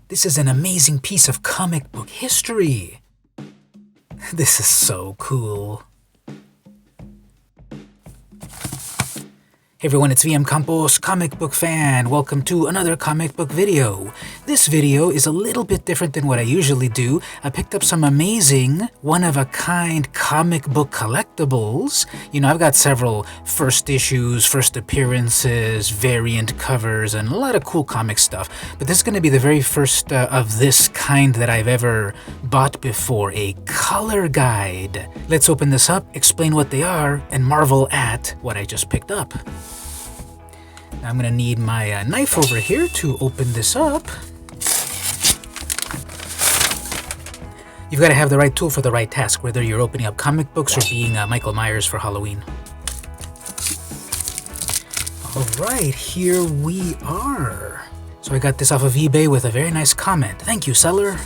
This is an amazing piece of comic book history. This is so cool. Hey everyone, it's vmcampos, comic book fan. Welcome to another comic book video. This video is a little bit different than what I usually do. I picked up some amazing, one-of-a-kind comic book collectibles. You know, I've got several first issues, first appearances, variant covers, and a lot of cool comic stuff. But this is going to be the very first of this kind that I've ever bought before, a color guide. Let's open this up, explain what they are, and marvel at what I just picked up. Now I'm going to need my knife over here to open this up. You've got to have the right tool for the right task, whether you're opening up comic books or being Michael Myers for Halloween. Alright, here we are. So I got this off of eBay with a very nice comment. Thank you, seller.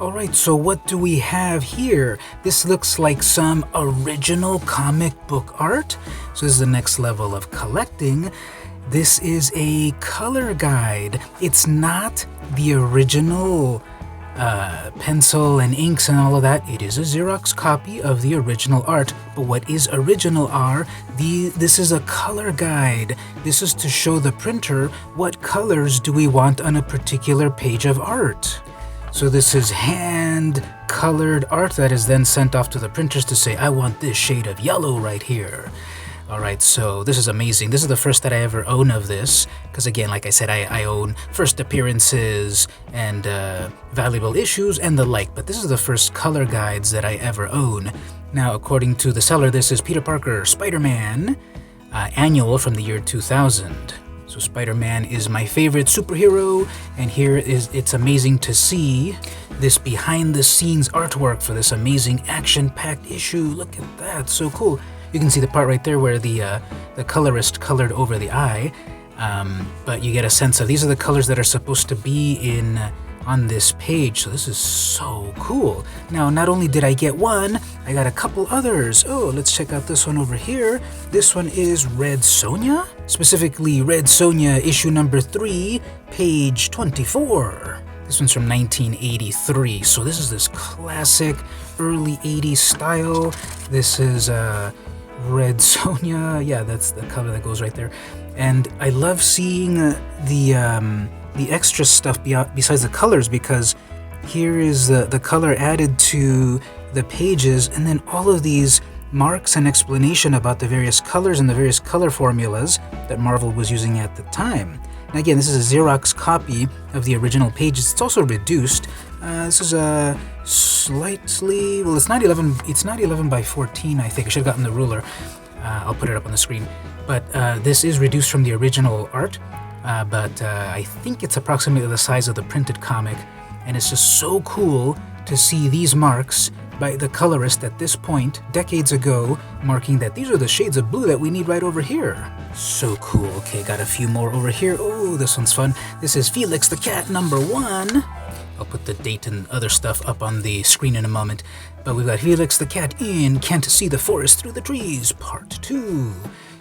Alright, so what do we have here? This looks like some original comic book art. So this is the next level of collecting. This is a color guide. It's not the original pencil and inks and all of that. It is a Xerox copy of the original art. But what is original are this is a color guide. This is to show the printer what colors do we want on a particular page of art. So this is hand-colored art that is then sent off to the printers to say, I want this shade of yellow right here. Alright, so this is amazing. This is the first that I ever own of this, because again, like I said, I own first appearances and valuable issues and the like, but this is the first color guides that I ever own. Now, according to the seller, this is Peter Parker, Spider-Man, annual from the year 2000. So Spider-Man is my favorite superhero, and here it's amazing to see this behind-the-scenes artwork for this amazing action-packed issue. Look at that, so cool. You can see the part right there where the colorist colored over the eye, but you get a sense of these are the colors that are supposed to be on this page, so this is so cool. Now, not only did I get one, I got a couple others. Oh, let's check out this one over here. This one is Red Sonja, specifically Red Sonja issue number 3, page 24. This one's from 1983, so this is this classic early 80s style. This is Red Sonja. Yeah, that's the color that goes right there. And I love seeing the extra stuff besides the colors, because here is the color added to the pages, and then all of these marks and explanation about the various colors and the various color formulas that Marvel was using at the time. Now again, this is a Xerox copy of the original pages. It's also reduced. This is a slightly, well, it's not 11 by 14, I think. I should have gotten the ruler. I'll put it up on the screen. But this is reduced from the original art. But I think it's approximately the size of the printed comic, and it's just so cool to see these marks by the colorist at this point, decades ago, marking that these are the shades of blue that we need right over here. So cool. Okay, got a few more over here. Oh, this one's fun. This is Felix the Cat number 1. I'll put the date and other stuff up on the screen in a moment. But we've got Felix the Cat in Can't See the Forest Through the Trees, Part 2.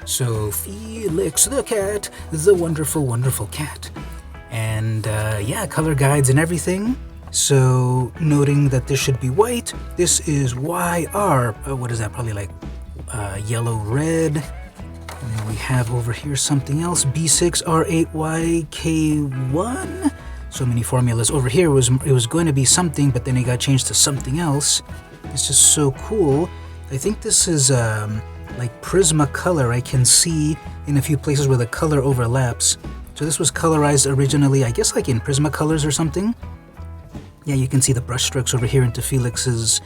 So, Felix the Cat, the wonderful, wonderful cat. And, yeah, color guides and everything. So, noting that this should be white, this is YR. What is that? Probably like yellow-red. And then we have over here something else. B6R8YK1. So many formulas. Over here, it was going to be something, but then it got changed to something else. It's just so cool. I think this is like Prismacolor. I can see in a few places where the color overlaps. So this was colorized originally, I guess like in Prismacolors or something. Yeah, you can see the brush strokes over here into Felix's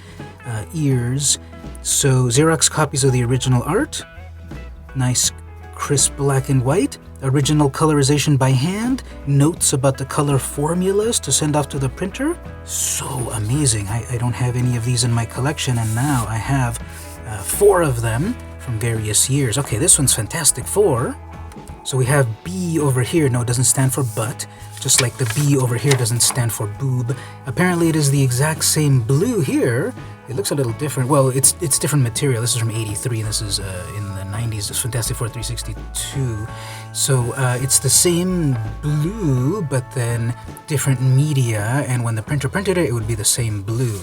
ears. So Xerox copies of the original art. Nice crisp black and white. Original colorization by hand. Notes about the color formulas to send off to the printer. So amazing. I don't have any of these in my collection, and now I have 4 of them from various years. Okay, this one's Fantastic Four. So we have B over here. No, it doesn't stand for butt. Just like the B over here doesn't stand for boob. Apparently it is the exact same blue here. It looks a little different. Well, it's different material. This is from 83 and this is in the 90s, this Fantastic Four 362. So it's the same blue, but then different media, and when the printer printed it, it would be the same blue.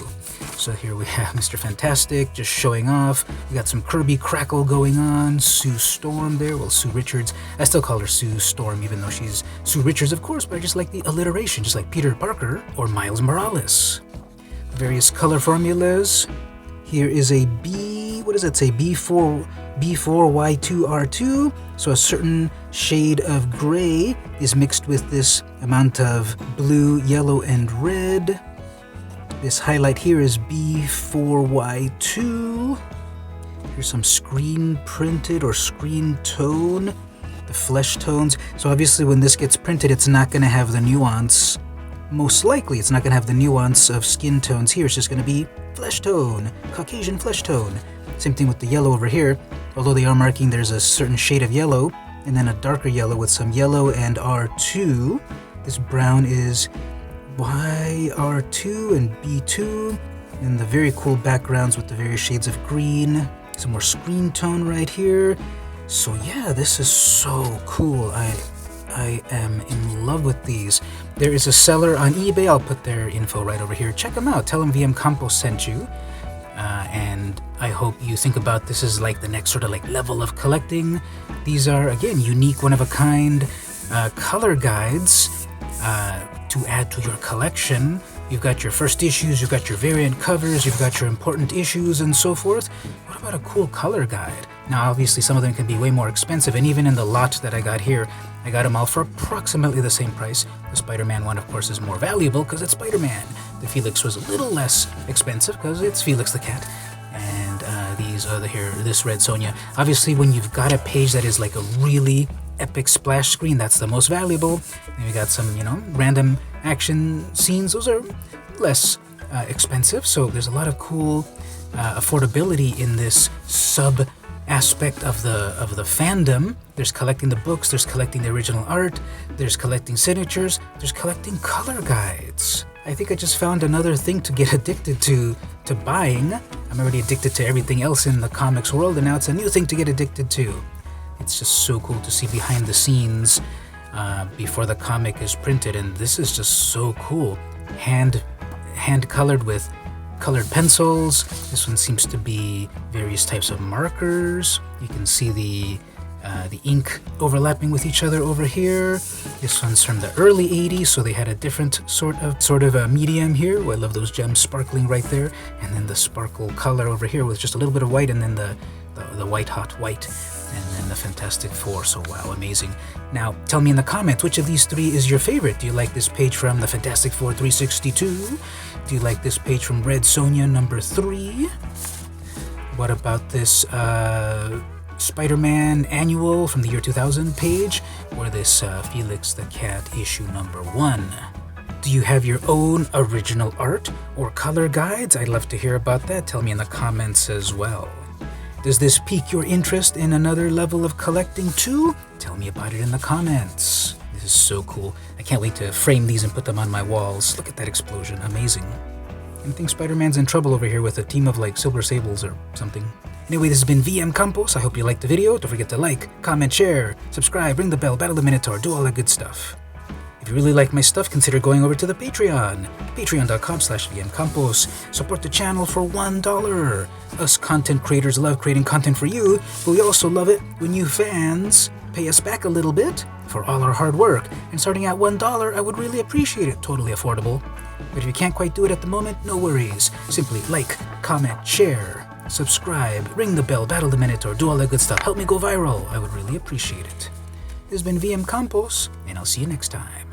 So here we have Mr. Fantastic just showing off. We got some Kirby crackle going on. Sue Storm there. Well, Sue Richards. I still call her Sue Storm, even though she's Sue Richards, of course, but I just like the alliteration, just like Peter Parker or Miles Morales. Various color formulas. Here is a B, what does that say? B4Y2R2. So a certain shade of gray is mixed with this amount of blue, yellow, and red. This highlight here is B4Y2. Here's some screen printed or screen tone, the flesh tones. So obviously when this gets printed, it's not going to have the nuance. Most likely it's not going to have the nuance of skin tones here. It's just going to be flesh tone, Caucasian flesh tone. Same thing with the yellow over here. Although they are marking there's a certain shade of yellow and then a darker yellow with some yellow and R2. This brown is YR2 and B2, and the very cool backgrounds with the various shades of green. Some more screen tone right here. So yeah, this is so cool. I am in love with these. There is a seller on eBay. I'll put their info right over here. Check them out. Tell them vmcampos sent you. And I hope you think about this as like the next sort of like level of collecting. These are, again, unique, one-of-a-kind color guides to add to your collection. You've got your first issues, you've got your variant covers, you've got your important issues and so forth. What about a cool color guide? Now obviously some of them can be way more expensive, and even in the lot that I got here, I got them all for approximately the same price. The Spider-Man one, of course, is more valuable because it's Spider-Man. The Felix was a little less expensive because it's Felix the cat. And these other here, this Red Sonja. Obviously when you've got a page that is like a really epic splash screen, that's the most valuable. Then we got some, random action scenes. Those are less expensive. So there's a lot of cool affordability in this sub aspect of the fandom. There's collecting the books, there's collecting the original art, there's collecting signatures, there's collecting color guides. I think I just found another thing to get addicted to buying. I'm already addicted to everything else in the comics world, and now it's a new thing to get addicted to. It's just so cool to see behind the scenes before the comic is printed, and this is just so cool. Hand colored with colored pencils. This one seems to be various types of markers. You can see the ink overlapping with each other over here. This one's from the early 80s, so they had a different sort of a medium here. Oh, I love those gems sparkling right there, and then the sparkle color over here with just a little bit of white, and then the white hot white. And then the Fantastic Four, so wow, amazing. Now, tell me in the comments, which of these three is your favorite? Do you like this page from the Fantastic Four 362? Do you like this page from Red Sonja number 3? What about this Spider-Man annual from the year 2000 page? Or this Felix the Cat issue number 1? Do you have your own original art or color guides? I'd love to hear about that. Tell me in the comments as well. Does this pique your interest in another level of collecting too? Tell me about it in the comments. This is so cool. I can't wait to frame these and put them on my walls. Look at that explosion. Amazing. I think Spider-Man's in trouble over here with a team of like Silver Sables or something. Anyway, this has been vmcampos. I hope you liked the video. Don't forget to like, comment, share, subscribe, ring the bell, battle the Minotaur, do all that good stuff. If you really like my stuff, consider going over to the Patreon. Patreon.com/vmcampos. Support the channel for $1. Us content creators love creating content for you, but we also love it when you fans pay us back a little bit for all our hard work. And starting at $1, I would really appreciate it. Totally affordable. But if you can't quite do it at the moment, no worries. Simply like, comment, share, subscribe, ring the bell, battle the Minotaur, do all that good stuff. Help me go viral. I would really appreciate it. This has been vmcampos, and I'll see you next time.